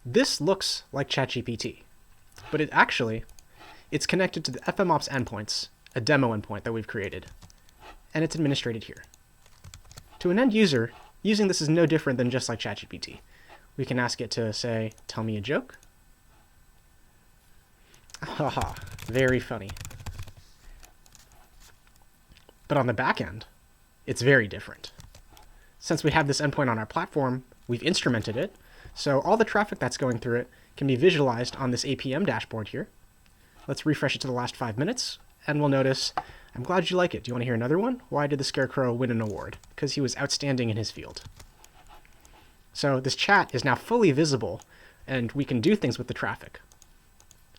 This looks like ChatGPT, but it's connected to the FMOps endpoints, a demo endpoint that we've created, and it's administrated here. To an end user, using this is no different than just like ChatGPT. We can ask it to say, tell me a joke. Haha, very funny. But on the back end, it's very different. Since we have this endpoint on our platform, we've instrumented it, so all the traffic that's going through it can be visualized on this APM dashboard here. Let's refresh it to the last 5 minutes, and we'll notice, I'm glad you like it. Do you want to hear another one? Why did the Scarecrow win an award? Because he was outstanding in his field. So this chat is now fully visible, and we can do things with the traffic.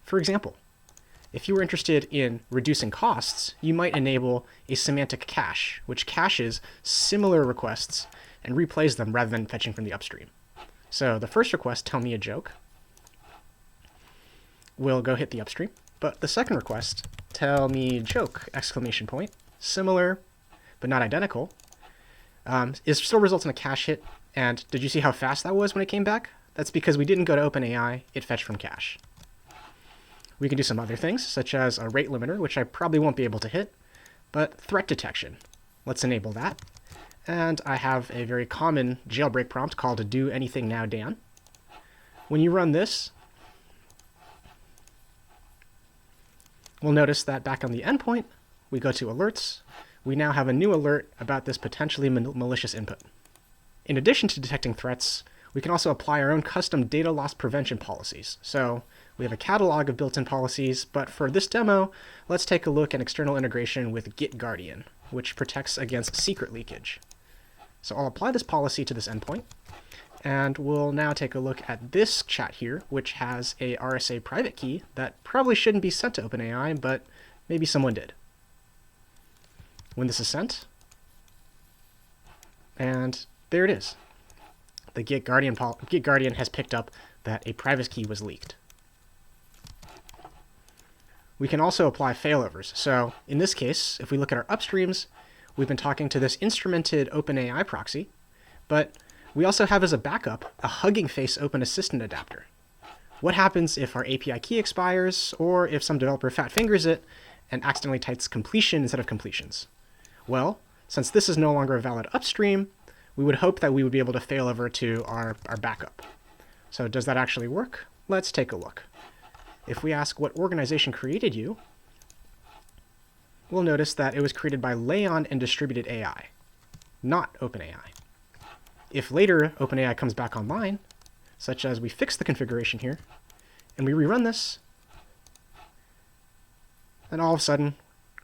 For example, if you were interested in reducing costs, you might enable a semantic cache, which caches similar requests and replays them rather than fetching from the upstream. So the first request, tell me a joke, will go hit the upstream. But the second request, tell me joke, exclamation point, similar but not identical, is still results in a cache hit. And did you see how fast that was when it came back? That's because we didn't go to OpenAI, it fetched from cache. We can do some other things, such as a rate limiter, which I probably won't be able to hit, but threat detection. Let's enable that. And I have a very common jailbreak prompt called do anything now, Dan. When you run this, we'll notice that back on the endpoint, we go to alerts. We now have a new alert about this potentially malicious input. In addition to detecting threats, we can also apply our own custom data loss prevention policies. So we have a catalog of built-in policies, but for this demo, let's take a look at external integration with Git Guardian, which protects against secret leakage. So I'll apply this policy to this endpoint, and we'll now take a look at this chat here, which has a RSA private key that probably shouldn't be sent to OpenAI, but maybe someone did. When this is sent, and there it is. The Git Guardian has picked up that a private key was leaked. We can also apply failovers. So in this case, if we look at our upstreams, we've been talking to this instrumented OpenAI proxy, but we also have as a backup a Hugging Face Open Assistant adapter. What happens if our API key expires, or if some developer fat fingers it and accidentally types completion instead of completions? Well, since this is no longer a valid upstream, we would hope that we would be able to fail over to our backup. So does that actually work? Let's take a look. If we ask what organization created you, we'll notice that it was created by Leon and Distributed AI, not OpenAI. If later OpenAI comes back online, such as we fix the configuration here, and we rerun this, then all of a sudden,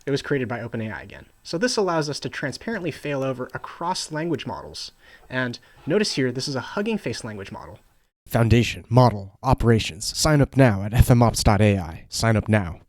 it was created by OpenAI again. So this allows us to transparently fail over across language models. And notice here, this is a Hugging Face language model. Foundation, model, operations. Sign up now at fmops.ai. Sign up now.